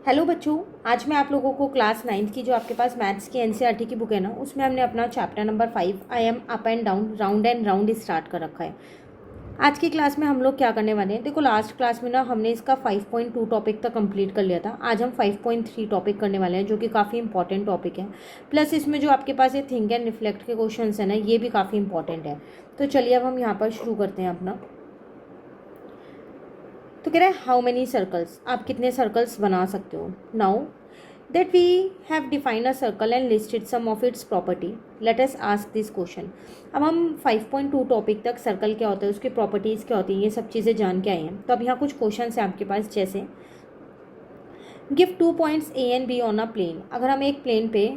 Hello बच्चों, आज मैं आप लोगों को क्लास 9th की जो आपके पास मैथ्स की एनसीईआरटी की बुक है ना, उसमें हमने अपना chapter number 5 I am up and down round and round start कर रखा है। आज की क्लास में हम लोग क्या करने वाले हैं, देखो लास्ट क्लास में ना हमने इसका 5.2 टॉपिक तक कंप्लीट कर लिया था। आज हम 5.3 टॉपिक करने वाले हैं जो कि काफ़ी इंपॉर्टेंट टॉपिक है। प्लस इसमें जो आपके पास ये थिंक एंड रिफ्लेक्ट के क्वेश्चन है ना, ये भी काफ़ी इंपॉर्टेंट है। तो चलिए अब हम यहाँ पर शुरू करते हैं अपना। तो कह रहा है हाउ मेनी सर्कल्स, आप कितने सर्कल्स बना सकते हो। Now that we have defined a circle and listed some of its property, let us ask this question. अब हम 5.2 टॉपिक तक सर्कल क्या होता है, उसकी प्रॉपर्टीज़ क्या होती हैं, ये सब चीज़ें जान के आए हैं। तो अब यहाँ कुछ क्वेश्चन हैं आपके पास, जैसे give 2 points A and B on a plane. अगर हम एक प्लेन पे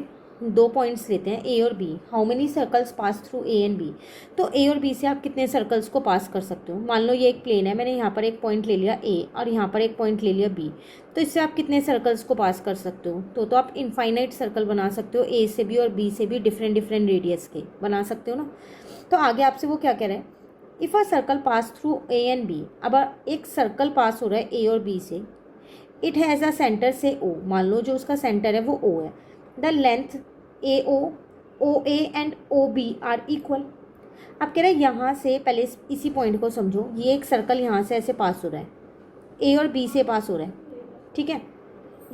2 पॉइंट्स लेते हैं ए और B, how many circles pass through A and B. तो ए और बी से आप कितने सर्कल्स को पास कर सकते हो। मान लो ये एक प्लेन है, मैंने यहाँ पर एक पॉइंट ले लिया ए और यहाँ पर एक पॉइंट ले लिया बी, तो इससे आप कितने सर्कल्स को पास कर सकते हो। तो आप इनफाइनाइट सर्कल बना सकते हो, ए से भी और बी से भी डिफरेंट डिफरेंट रेडियस के बना सकते हो ना। तो आगे आपसे वो क्या कह रहा है, if a circle pass through A and B. अब एक सर्कल पास हो रहा है ए और बी से, इट हैज़ अ सेंटर से ओ। मान लो जो उसका सेंटर है वो ओ है। The length A O A and O B are equal. अब कह रहे हैं यहाँ से पहले इसी पॉइंट को समझो, ये एक सर्कल यहाँ से ऐसे पास हो रहा है, ए और बी से पास हो रहा है, ठीक है।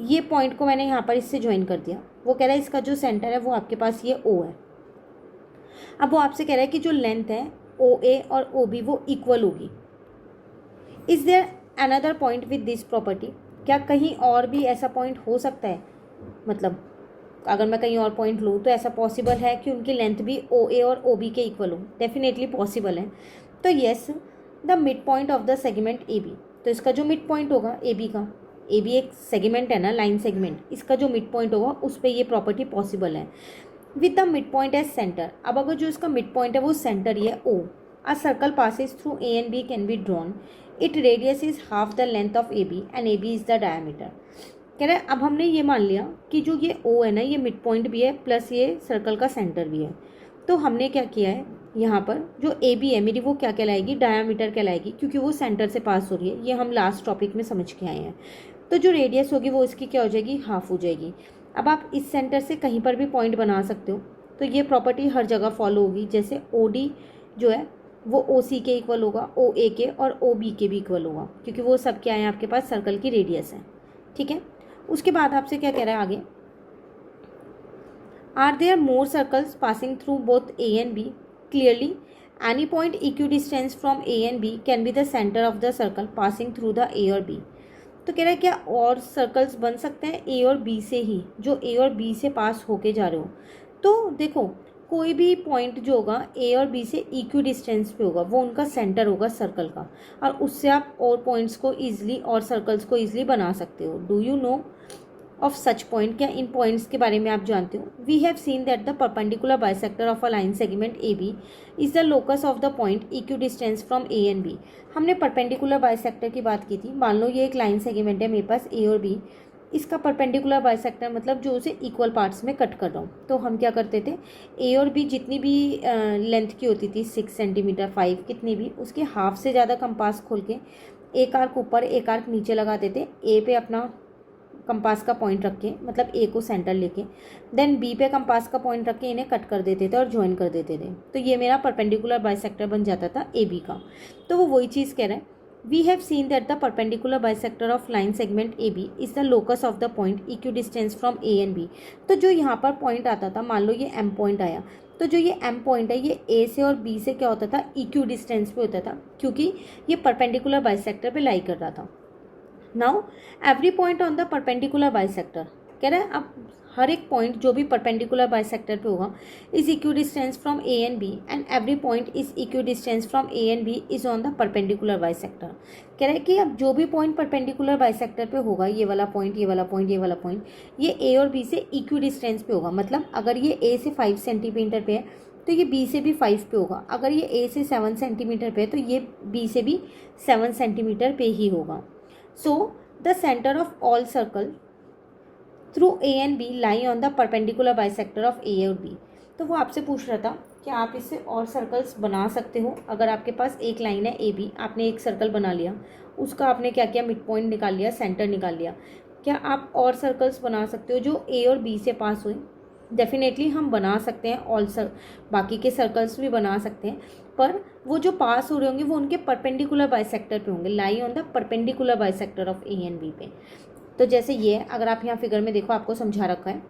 ये पॉइंट को मैंने यहाँ पर इससे ज्वाइन कर दिया। वो कह रहा है इसका जो सेंटर है वो आपके पास ये ओ है। अब वो आपसे कह रहा है कि जो लेंथ है ओ ए और ओ बी वो इक्वल होगी। Is there another point with this property. क्या कहीं और भी ऐसा पॉइंट हो सकता है, मतलब अगर मैं कहीं और पॉइंट लूँ तो ऐसा पॉसिबल है कि उनकी लेंथ भी ओ ए और ओ बी के इक्वल हो। डेफिनेटली पॉसिबल है। तो yes, the mid point of the segment A B. तो इसका जो मिड पॉइंट होगा ए बी का, ए बी एक सेगमेंट है ना, लाइन सेगमेंट, इसका जो मिड पॉइंट होगा उस पर ये प्रॉपर्टी पॉसिबल है। With the mid point as centre. अब अगर जो इसका मिड पॉइंट है वो सेंटर ही है O, a circle passes through A and B can be drawn, it radius is half the length of A B and A B is the diameter. कह रहा है अब हमने ये मान लिया कि जो ये ओ है ना, ये मिड पॉइंट भी है प्लस ये सर्कल का सेंटर भी है। तो हमने क्या किया है, यहाँ पर जो ए बी है मेरी वो क्या कहलाएगी, डायामीटर कहलाएगी, क्योंकि वो सेंटर से पास हो रही है। ये हम लास्ट टॉपिक में समझ के आए हैं। तो जो रेडियस होगी वो इसकी क्या हो जाएगी, हाफ हो जाएगी। अब आप इस सेंटर से कहीं पर भी पॉइंट बना सकते हो, तो ये प्रॉपर्टी हर जगह फॉलो होगी। जैसे ओ डी जो है वो ओ सी के इक्वल होगा, ओ ए के और ओ बी के भी इक्वल होगा, क्योंकि वो सब क्या है आपके पास सर्कल की रेडियस है, ठीक है। उसके बाद आपसे क्या कह रहा है आगे, are there more circles passing through both A and B. Clearly any point equi distance from A and B can be the centre of the circle passing through the A और बी। तो कह रहा है क्या और circles बन सकते हैं ए और बी से ही, जो ए और बी से पास होके जा रहे हो। तो देखो कोई भी पॉइंट जो होगा ए और बी से इक्वी डिस्टेंस पे होगा, वो उनका सेंटर होगा सर्कल का, और उससे आप और पॉइंट्स को ईजिली और सर्कल्स को ईजिली बना सकते हो। Do you know of such point, क्या इन पॉइंट्स के बारे में आप जानते हो। We have seen that the perpendicular bisector of a line segment A B is the locus of the point equi distance from A and B. हमने perpendicular bisector की बात की थी। मान लो ये एक लाइन सेगमेंट है मेरे पास ए और बी, इसका परपेंडिकुलर बाइसेक्टर मतलब जो उसे इक्वल पार्ट्स में कट कर रहा हूँ। तो हम क्या करते थे, ए और बी जितनी भी लेंथ की होती थी 6 सेंटीमीटर 5 कितनी भी, उसके हाफ से ज़्यादा कंपास खोल के एक आर्क ऊपर एक आर्क नीचे लगा देते, ए पे अपना कंपास का पॉइंट रख के, मतलब ए को सेंटर लेके, देन बी पे कंपास का पॉइंट रख के इन्हें कट कर देते थे और ज्वाइन कर देते थे। तो ये मेरा परपेंडिकुलर बाइसेक्टर बन जाता था ए बी का। तो वो वही चीज़ कह रहा है, we have seen that the perpendicular bisector of line segment A B is the locus of the point equi distance from A and B. तो जो यहाँ पर पॉइंट आता था, मान लो ये एम पॉइंट आया, तो जो ये एम पॉइंट है ये ए से और बी से क्या होता था, इक्वी डिस्टेंस पे होता था, क्योंकि ये परपेंडिकुलर बाइसेक्टर पे लाई कर रहा था। Now every point on the perpendicular bisector, कह रहा है अब हर एक पॉइंट जो भी परपेंडिकुलर बाइसेक्टर पे होगा is equi distance from A and B and every point is equi distance from A and B is on the perpendicular bisector. कह रहा है कि अब जो भी पॉइंट परपेंडिकुलर बाइसेक्टर पे होगा, ये वाला पॉइंट, ये वाला पॉइंट, ये वाला पॉइंट, ये ए और बी से इक्वी डिस्टेंस पे होगा। मतलब अगर ये ए से 5 सेंटीमीटर पे है तो ये बी से भी 5 पे होगा। अगर ये ए से 7 सेंटीमीटर पे है तो ये बी से भी 7 सेंटीमीटर पे ही होगा। So the center of all circle through A and B lie on the perpendicular bisector of A और B। तो वो आपसे पूछ रहा था कि आप इससे और सर्कल्स बना सकते हो। अगर आपके पास एक लाइन है ए बी, आपने एक सर्कल बना लिया, उसका आपने क्या किया, मिड पॉइंट निकाल लिया, सेंटर निकाल लिया, क्या आप और सर्कल्स बना सकते हो जो ए और बी से पास हुए? डेफिनेटली हम बना सकते हैं, बाकी के सर्कल्स भी बना सकते हैं, पर वो जो पास हो रहे होंगे वो उनके परपेंडिकुलर बाइसेक्टर पे होंगे, lie on the perpendicular bisector of A and B पे। तो जैसे ये, अगर आप यहाँ फिगर में देखो, आपको समझा रखा है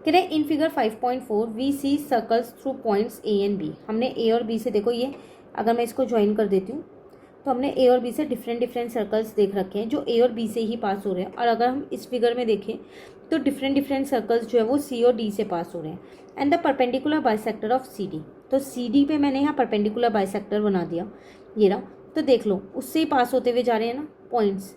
कि in figure 5.4 we see circles through points A and B. हमने ए और बी से, देखो ये अगर मैं इसको ज्वाइन कर देती हूँ तो हमने ए और बी से डिफरेंट सर्कल्स देख रखे हैं जो ए और बी से ही पास हो रहे हैं। और अगर हम इस फिगर में देखें तो डिफरेंट सर्कल्स जो है वो सी और डी से पास हो रहे हैं। And the perpendicular bisector of C D, तो सी डी पे मैंने यहाँ परपेंडिकुलर बाइसेक्टर बना दिया, ये रहा। तो देख लो उससे ही पास होते हुए जा रहे हैं ना points.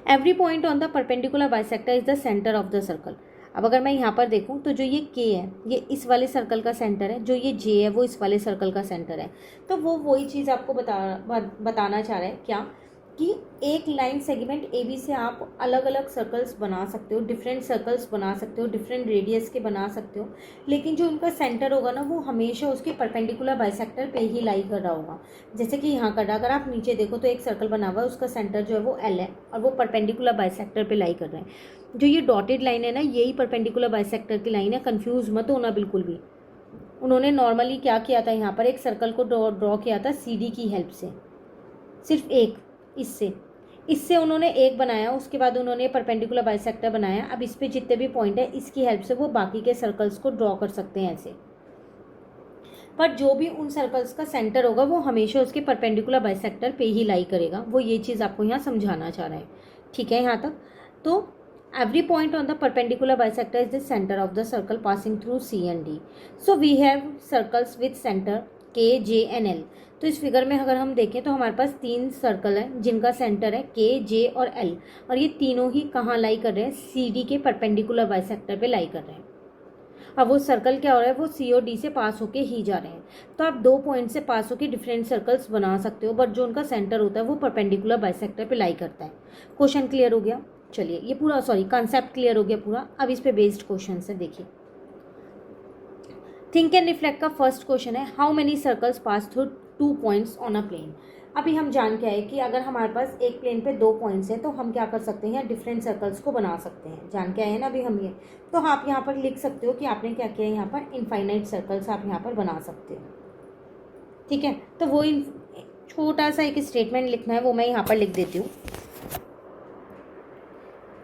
Every point on the perpendicular bisector is the centre of the circle. अब अगर मैं यहाँ पर देखूँ तो जो ये K है ये इस वाले सर्कल का सेंटर है, जो ये J है वो इस वाले सर्कल का सेंटर है। तो वो वही चीज़ आपको बताना चाह रहा है क्या, कि एक लाइन सेगमेंट AB से आप अलग अलग सर्कल्स बना सकते हो, डिफरेंट सर्कल्स बना सकते हो, डिफरेंट रेडियस के बना सकते हो, लेकिन जो उनका सेंटर होगा ना वो हमेशा उसके परपेंडिकुलर बाइसेक्टर पे ही लाई कर रहा होगा। जैसे कि यहाँ कर रहा, अगर आप नीचे देखो तो एक सर्कल बना हुआ है, उसका सेंटर जो है वो L है और वो परपेंडिकुलर बाइसेक्टर पे लाई कर रहे हैं। जो ये डॉटेड लाइन है ना, यही परपेंडिकुलर बाइसेक्टर की लाइन है, कन्फ्यूज़ मत होना बिल्कुल भी। उन्होंने नॉर्मली क्या किया था, यहाँ पर एक सर्कल को ड्रॉ किया था CD की हेल्प से, सिर्फ एक, इससे उन्होंने एक बनाया, उसके बाद उन्होंने परपेंडिकुलर बाइसेक्टर बनाया। अब इस पे जितने भी पॉइंट है इसकी हेल्प से वो बाकी के सर्कल्स को ड्रॉ कर सकते हैं ऐसे। पर जो भी उन सर्कल्स का सेंटर होगा वो हमेशा उसके परपेंडिकुलर बाइसेक्टर पे ही लाई करेगा। वो ये चीज़ आपको यहाँ समझाना चाह रहा है, ठीक है यहाँ तक। तो every point on the perpendicular bisector is the center of the circle passing through C and D. So we have circles with center K, J and L. तो इस फिगर में अगर हम देखें तो हमारे पास 3 सर्कल हैं जिनका सेंटर है K, J और L, और ये तीनों ही कहाँ लाई कर रहे हैं, CD के परपेंडिकुलर बाइसेक्टर पे लाई कर रहे हैं। अब वो सर्कल क्या हो रहा है, वो C और D से पास होके ही जा रहे हैं। तो आप 2 पॉइंट से पास होके डिफरेंट सर्कल्स बना सकते हो, बट जो उनका सेंटर होता है वो परपेंडिकुलर बाइसेक्टर पे लाई करता है। क्वेश्चन क्लियर हो गया? चलिए ये पूरा कॉन्सेप्ट क्लियर हो गया पूरा। अब इस पे बेस्ड क्वेश्चन है, देखिए। थिंक एंड रिफ्लेक्ट का फर्स्ट क्वेश्चन है, how many circles pass through 2 points on a plane. अभी हम जान के आए कि अगर हमारे पास एक प्लेन पे 2 पॉइंट्स हैं तो हम क्या कर सकते हैं, डिफरेंट सर्कल्स को बना सकते हैं। जान के आए हैं ना अभी हम ये। तो आप यहाँ पर लिख सकते हो कि आपने क्या किया, यहाँ पर इनफाइनाइट सर्कल्स आप यहाँ पर बना सकते हो, ठीक है। तो वो छोटा सा एक स्टेटमेंट लिखना है, वो मैं यहाँ पर लिख देती हूँ।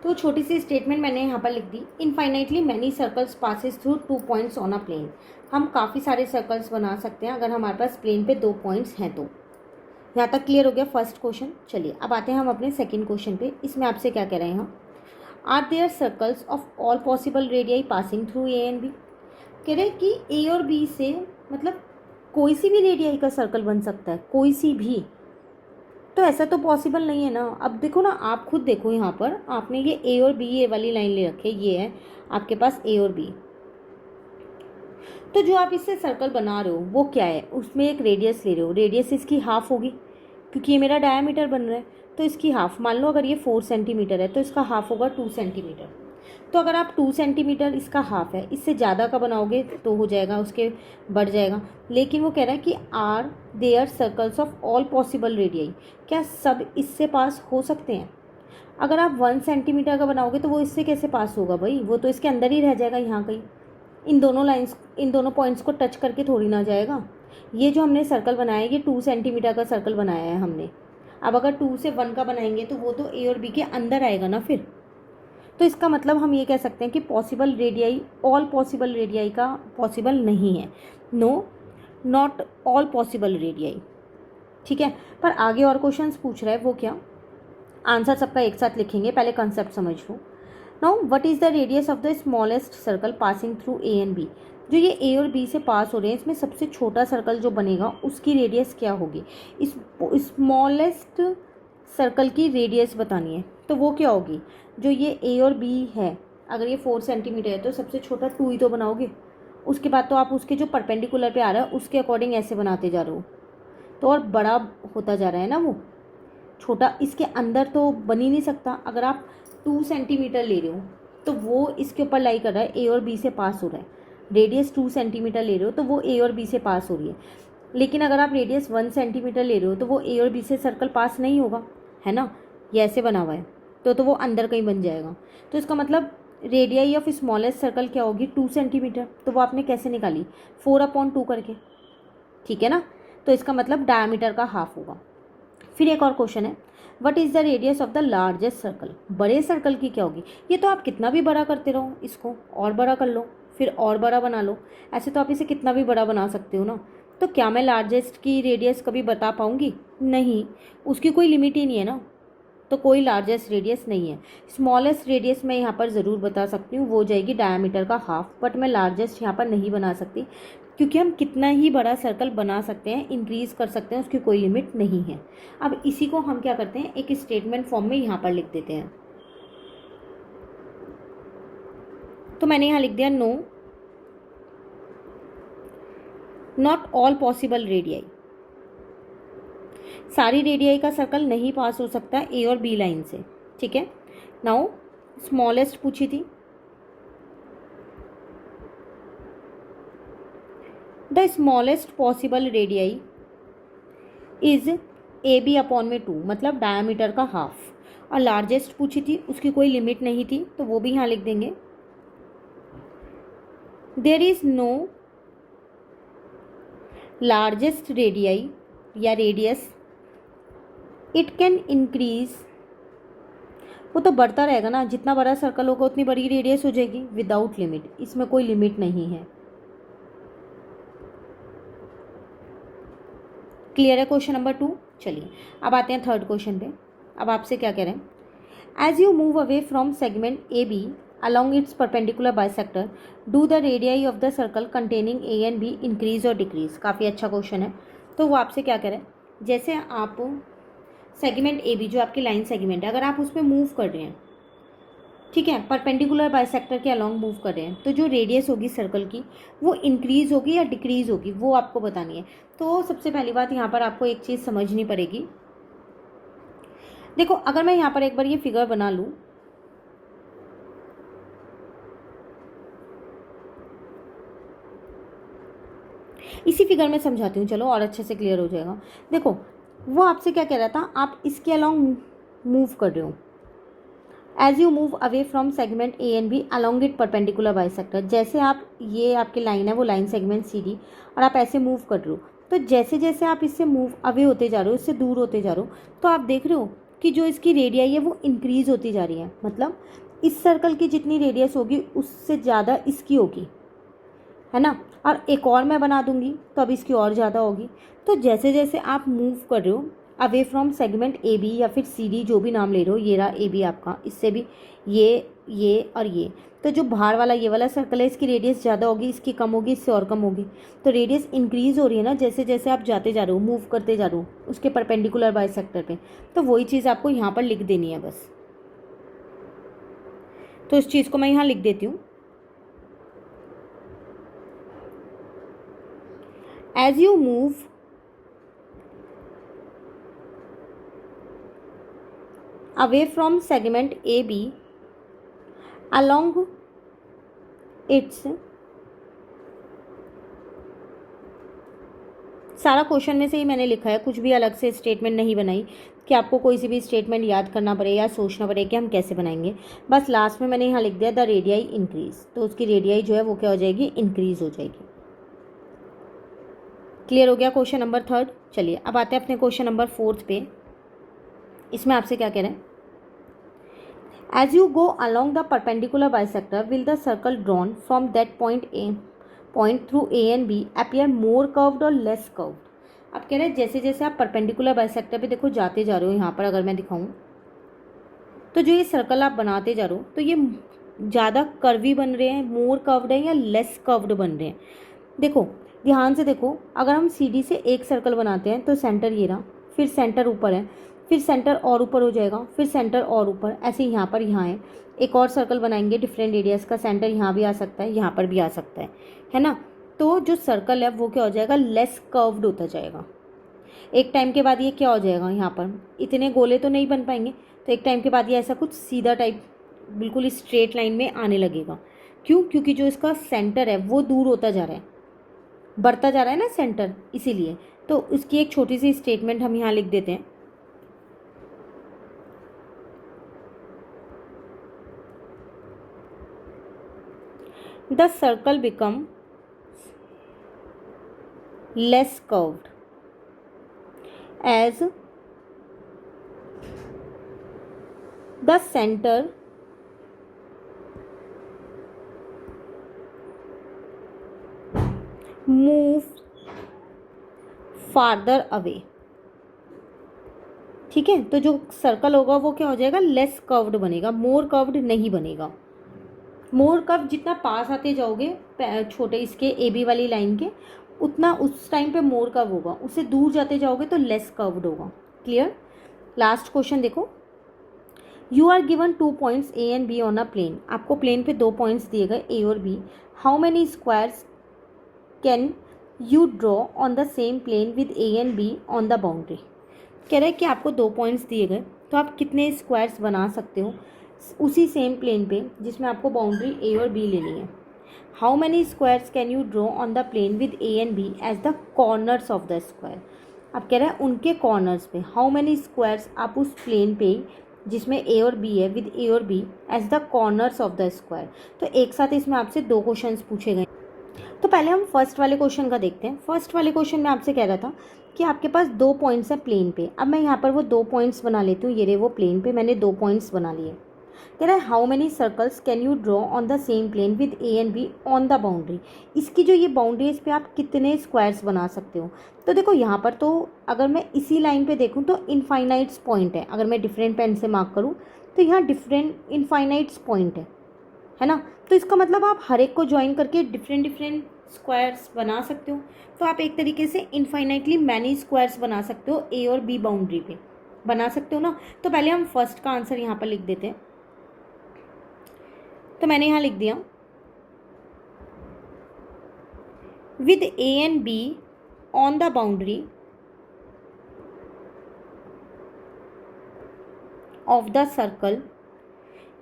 तो छोटी सी स्टेटमेंट मैंने यहाँ पर लिख दी, infinitely many circles passes through 2 points on a plane. हम काफ़ी सारे सर्कल्स बना सकते हैं अगर हमारे पास प्लेन पे 2 पॉइंट्स हैं तो। यहाँ तक क्लियर हो गया फर्स्ट क्वेश्चन। चलिए अब आते हैं हम अपने सेकंड क्वेश्चन पे। इसमें आपसे क्या कह रहे हैं हम, are there circles of all possible radii passing through A and B. कह रहे हैं कि ए और बी से मतलब कोई सी भी रेडियाई का सर्कल बन सकता है, कोई सी भी। तो ऐसा तो पॉसिबल नहीं है ना। अब देखो ना, आप खुद देखो, यहाँ पर आपने ये ए और बी ये वाली लाइन ले रखी है, ये है आपके पास ए और बी। तो जो आप इससे सर्कल बना रहे हो वो क्या है, उसमें एक रेडियस ले रहे हो, रेडियस इसकी हाफ होगी क्योंकि ये मेरा डायमीटर बन रहा है। तो इसकी हाफ, मान लो अगर ये 4 सेंटीमीटर है तो इसका हाफ होगा 2 सेंटीमीटर। तो अगर आप 2 सेंटीमीटर इसका हाफ है, इससे ज़्यादा का बनाओगे तो हो जाएगा, उसके बढ़ जाएगा। लेकिन वो कह रहा है कि are there circles of all possible radii, क्या सब इससे पास हो सकते हैं। अगर आप 1 सेंटीमीटर का बनाओगे तो वो इससे कैसे पास होगा भाई, वो तो इसके अंदर ही रह जाएगा यहाँ कहीं। इन दोनों पॉइंट्स को टच करके थोड़ी ना जाएगा। ये जो हमने सर्कल बनाया है ये 2 सेंटीमीटर का सर्कल बनाया है हमने। अब अगर 2 से 1 का बनाएंगे तो वो तो ए और बी के अंदर आएगा ना फिर। तो इसका मतलब हम ये कह सकते हैं कि possible radii, all possible radii का पॉसिबल नहीं है। No, not all possible radii, ठीक है। पर आगे और क्वेश्चंस पूछ रहा है, वो क्या, आंसर सबका एक साथ लिखेंगे, पहले कंसेप्ट समझ लो। Now what is the radius of the smallest circle passing through A and B. जो ये ए और बी से पास हो रहे हैं इसमें सबसे छोटा सर्कल जो बनेगा उसकी रेडियस क्या होगी। इस स्मॉलेस्ट सर्कल की रेडियस बतानी है तो वो क्या होगी, जो ये ए और बी है, अगर ये 4 सेंटीमीटर है तो सबसे छोटा 2 ही तो बनाओगे। उसके बाद तो आप उसके जो परपेंडिकुलर पे आ रहा है उसके अकॉर्डिंग ऐसे बनाते जा रहे हो, तो और बड़ा होता जा रहा है ना वो। छोटा इसके अंदर तो बन ही नहीं सकता। अगर आप 2 सेंटीमीटर ले रहे हो तो वो इसके ऊपर लाई कर रहा है, ए और बी से पास हो रहा है। रेडियस 2 सेंटीमीटर ले रहे हो तो वो ए और बी से पास हो रही है। लेकिन अगर आप रेडियस 1 सेंटीमीटर ले रहे हो तो वो ए और बी से सर्कल पास नहीं होगा, है ना। ये ऐसे बना हुआ है। 1 सेंटीमीटर ले रहे हो तो वो ए और बी से सर्कल पास नहीं होगा, है ना। ये ऐसे बना हुआ है। लेकिन अगर आप रेडियस 1 सेंटीमीटर ले रहे हो तो वो ए और बी से सर्कल पास नहीं होगा, है ना। ये ऐसे बना हुआ है। तो वो अंदर कहीं बन जाएगा। तो इसका मतलब रेडियाई ऑफ स्मॉलेस्ट सर्कल क्या होगी 2 सेंटीमीटर। तो वो आपने कैसे निकाली 4/2 करके, ठीक है ना। तो इसका मतलब डायमीटर का हाफ होगा। फिर एक और क्वेश्चन है, what is the radius of the largest circle. बड़े सर्कल की क्या होगी। ये तो आप कितना भी बड़ा करते रहो, इसको और बड़ा कर लो, फिर और बड़ा बना लो, ऐसे तो आप इसे कितना भी बड़ा बना सकते हो ना। तो क्या मैं लार्जेस्ट की रेडियस कभी बता पाऊँगी, नहीं, उसकी कोई लिमिट ही नहीं है ना। तो कोई लार्जेस्ट रेडियस नहीं है। स्मॉलेस्ट रेडियस मैं यहाँ पर ज़रूर बता सकती हूँ, वो हो जाएगी डायमीटर का हाफ, बट मैं लार्जेस्ट यहाँ पर नहीं बना सकती, क्योंकि हम कितना ही बड़ा सर्कल बना सकते हैं, इंक्रीज़ कर सकते हैं, उसकी कोई लिमिट नहीं है। अब इसी को हम क्या करते हैं, एक स्टेटमेंट फॉर्म में यहाँ पर लिख देते हैं। तो मैंने यहाँ लिख दिया, no not all possible radii. सारी रेडियाई का सर्कल नहीं पास हो सकता ए और बी लाइन से, ठीक है। नाउ स्मॉलेस्ट पूछी थी, the smallest possible radii is A B upon में 2, मतलब डायमीटर का हाफ। और लार्जेस्ट पूछी थी, उसकी कोई लिमिट नहीं थी, तो वो भी यहाँ लिख देंगे। There is no largest radii या रेडियस, इट कैन इंक्रीज, वो तो बढ़ता रहेगा ना, जितना बड़ा सर्कल होगा उतनी बड़ी रेडियस हो जाएगी, विदाउट लिमिट, इसमें कोई लिमिट नहीं है। क्लियर है क्वेश्चन नंबर 2। चलिए अब आते हैं थर्ड क्वेश्चन पे। अब आपसे क्या कह रहे हैं, as you move away from segment A B along its perpendicular bisector do the radii of the circle containing A and B increase और डिक्रीज। काफ़ी अच्छा क्वेश्चन है। तो वो आपसे क्या कह रहे हैं, जैसे आप सेगमेंट ए बी जो आपकी लाइन सेगमेंट है, अगर आप उसमें मूव कर रहे हैं, ठीक है, परपेंडिकुलर बाइसेक्टर के अलॉन्ग मूव कर रहे हैं, तो जो रेडियस होगी सर्कल की वो इंक्रीज होगी या डिक्रीज होगी, वो आपको बतानी है। तो सबसे पहली बात यहाँ पर आपको एक चीज़ समझनी पड़ेगी। देखो अगर मैं यहाँ पर एक बार ये फिगर बना लूँ, इसी फिगर में समझाती हूँ, चलो और अच्छे से क्लियर हो जाएगा। देखो वो आपसे क्या कह रहा था, आप इसके अलॉन्ग मूव कर रहे हो, as you move away from segment A and B along it perpendicular bisector. जैसे आप, ये आपकी लाइन है वो लाइन सेगमेंट सी डी, और आप ऐसे मूव कर रहे हो, तो जैसे जैसे आप इससे मूव अवे होते जा रहे हो, इससे दूर होते जा रहे हो, तो आप देख रहे हो कि जो इसकी रेडियाई है वो इंक्रीज़ होती जा रही है। मतलब इस सर्कल की जितनी रेडियस होगी उससे ज़्यादा इसकी होगी, है ना। और एक और मैं बना दूंगी तो अब इसकी और ज़्यादा होगी। तो जैसे जैसे आप मूव कर रहे हो away from segment A B या फिर सी डी, जो भी नाम ले रहे हो, ये रहा ए बी आपका, इससे भी ये और ये, तो जो बाहर वाला ये वाला सर्कल है इसकी रेडियस ज़्यादा होगी, इसकी कम होगी, इससे और कम होगी। तो रेडियस इंक्रीज़ हो रही है ना, जैसे जैसे आप जाते जा रहे हो, मूव करते जा रहे हो उसके परपेंडिकुलर बाइसेक्टर पे। तो वही चीज़ आपको यहाँ पर लिख देनी है बस। तो इस चीज़ को मैं यहाँ लिख देती हूँ, as you move away from segment AB along its, सारा क्वेश्चन में से ही मैंने लिखा है, कुछ भी अलग से स्टेटमेंट नहीं बनाई कि आपको कोई सी भी स्टेटमेंट याद करना पड़े या सोचना पड़े कि हम कैसे बनाएंगे। बस लास्ट में मैंने यहाँ लिख दिया द रेडियाई इंक्रीज, तो उसकी रेडियाई जो है वो क्या हो जाएगी, इंक्रीज हो जाएगी। क्लियर हो गया क्वेश्चन नंबर थर्ड। चलिए अब आते हैं अपने क्वेश्चन नंबर फोर्थ पे। इसमें आपसे क्या कह रहे हैं, as you go along the perpendicular bisector will the circle drawn from that point through A and B appear more curved और लेस कर्व्ड। अब कह रहे हैं जैसे जैसे आप परपेंडिकुलर बाइसेक्टर पे देखो जाते जा रहे हो, यहाँ पर अगर मैं दिखाऊँ तो जो ये सर्कल आप बनाते जा रहे हो तो ये ज़्यादा कर्वी बन रहे हैं, मोर कर्व्ड है या लेस कर्व्ड बन रहे हैं। देखो ध्यान से देखो, अगर हम सी डी से एक सर्कल बनाते हैं तो सेंटर ये रहा, फिर सेंटर ऊपर है, फिर सेंटर और ऊपर हो जाएगा, फिर सेंटर और ऊपर, ऐसे यहाँ पर यहाँ है। एक और सर्कल बनाएंगे डिफरेंट रेडियस का, सेंटर यहाँ भी आ सकता है, यहाँ पर भी आ सकता है ना। तो जो सर्कल है वो क्या हो जाएगा, लेस कर्व्ड होता जाएगा। एक टाइम के बाद ये क्या हो जाएगा, यहाँ पर इतने गोले तो नहीं बन पाएंगे, तो एक टाइम के बाद ये ऐसा कुछ सीधा टाइप बिल्कुल स्ट्रेट लाइन में आने लगेगा। क्यों, क्योंकि जो इसका सेंटर है वो दूर होता जा रहा है, बढ़ता जा रहा है ना सेंटर, इसीलिए। तो उसकी एक छोटी सी स्टेटमेंट हम यहाँ लिख देते हैं, the circle become less curved edge the centre move farther away. ठीक है, तो जो सर्कल होगा वो क्या हो जाएगा, लेस कर्व्ड बनेगा, मोर कर्व्ड नहीं बनेगा। मोर कर्व जितना पास आते जाओगे छोटे इसके ए बी वाली लाइन के, उतना उस टाइम पे मोर कर्व होगा, उससे दूर जाते जाओगे तो लेस कर्व्ड होगा। क्लियर। लास्ट क्वेश्चन देखो, you are given 2 points A and B on a plane. आपको प्लेन पे 2 पॉइंट्स दिए गए ए और B. How many squares can you draw on the same plane with A and B on the boundary. कह रहा है कि आपको 2 पॉइंट्स दिए गए, तो आप कितने स्क्वायर्स बना सकते हो उसी सेम प्लेन पे जिसमें आपको बाउंड्री ए और बी लेनी है। How many squares can you draw on the plane with A and B as the corners of the square. आप कह रहे हैं उनके कॉर्नर्स पे हाउ मैनी स्क्वायर्स आप उस प्लेन पे जिसमें ए और बी है विद ए और B as the corners of the square. तो एक साथ इसमें आपसे 2 क्वेश्चंस पूछे गए। तो पहले हम फर्स्ट वाले क्वेश्चन का देखते हैं। फर्स्ट वाले क्वेश्चन में आपसे कह रहा था कि आपके पास 2 पॉइंट्स हैं प्लेन पे। अब मैं यहाँ पर वो 2 पॉइंट्स बना लेती हूँ। ये रहे वो प्लेन पे मैंने 2 पॉइंट्स बना लिए। कह रहा है how many circles can you draw on the same plane with A and B on the boundary. इसकी जो ये बाउंड्री है इस पर आप कितने स्क्वायर्स बना सकते हो। तो देखो यहाँ पर तो अगर मैं इसी लाइन पे देखूँ तो इनफाइनाइट्स पॉइंट है। अगर मैं डिफरेंट पेन से मार्क करूँ तो यहाँ डिफरेंट इनफाइनाइट्स पॉइंट है ना। तो इसका मतलब आप हर एक को ज्वाइन करके डिफरेंट डिफरेंट स्क्वायर्स बना सकते हो। तो आप एक तरीके से इनफाइनाइटली मैनी स्क्वायर्स बना सकते हो ए और बी बाउंड्री पे, बना सकते हो ना। तो पहले हम फर्स्ट का आंसर यहाँ पर लिख देते हैं। तो मैंने यहाँ लिख दिया with A and B on the boundary of the circle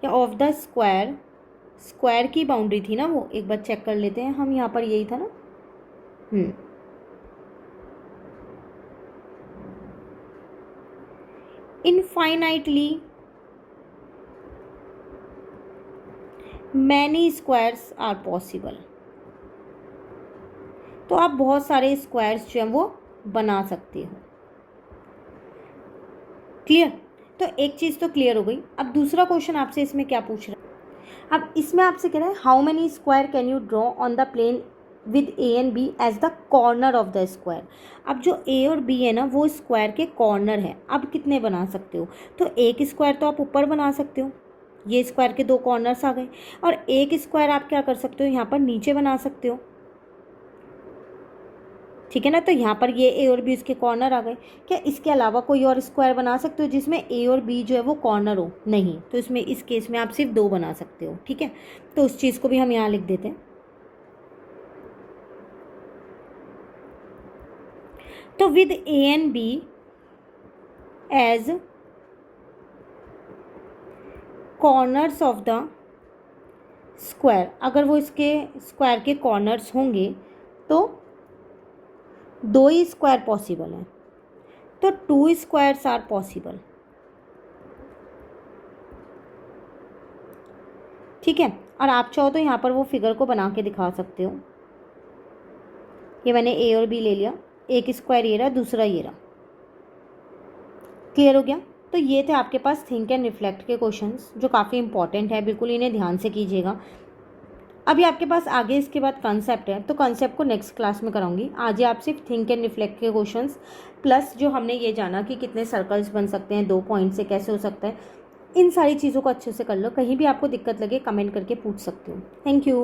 या ऑफ द स्क्वायर। स्क्वायर की बाउंड्री थी ना वो, एक बार चेक कर लेते हैं हम। यहाँ पर यही था ना। Infinitely many squares are possible. तो आप बहुत सारे स्क्वायर्स जो हैं वो बना सकते हो। क्लियर। तो एक चीज़ तो क्लियर हो गई। अब दूसरा क्वेश्चन आपसे इसमें क्या पूछ रहा है। अब इसमें आपसे कह रहा है how many square can you draw on the plane with A and B as the corner of the square. अब जो ए और बी है ना वो स्क्वायर के कॉर्नर है। अब कितने बना सकते हो। तो एक स्क्वायर तो आप ऊपर बना सकते हो, ये स्क्वायर के 2 कॉर्नर्स आ गए। और एक स्क्वायर आप क्या कर सकते हो, यहाँ पर नीचे बना सकते हो। ठीक है ना। तो यहाँ पर ये ए और बी उसके कॉर्नर आ गए। क्या इसके अलावा कोई और स्क्वायर बना सकते हो जिसमें ए और बी जो है वो कॉर्नर हो। नहीं, तो इसमें इस केस में आप सिर्फ 2 बना सकते हो। ठीक है, तो उस चीज़ को भी हम यहाँ लिख देते हैं। तो with A and B as corners of the square, अगर वो इसके स्क्वायर के कॉर्नर्स होंगे तो 2 ही स्क्वायर पॉसिबल है। तो 2 स्क्वायर्स आर पॉसिबल। ठीक है। और आप चाहो तो यहाँ पर वो फिगर को बना के दिखा सकते हो। ये मैंने ए और बी ले लिया, एक स्क्वायर ये रहा, दूसरा ये रहा। क्लियर हो गया। तो ये थे आपके पास थिंक एंड रिफ्लेक्ट के क्वेश्चंस जो काफ़ी इंपॉर्टेंट है। बिल्कुल इन्हें ध्यान से कीजिएगा। अभी आपके पास आगे इसके बाद कंसेप्ट है, तो कंसेप्ट को नेक्स्ट क्लास में कराऊंगी। आज ही आप सिर्फ थिंक एंड रिफ्लेक्ट के क्वेश्चंस प्लस जो हमने ये जाना कि कितने सर्कल्स बन सकते हैं 2 पॉइंट से, कैसे हो सकता है, इन सारी चीज़ों को अच्छे से कर लो। कहीं भी आपको दिक्कत लगे कमेंट करके पूछ सकते हो। Thank you.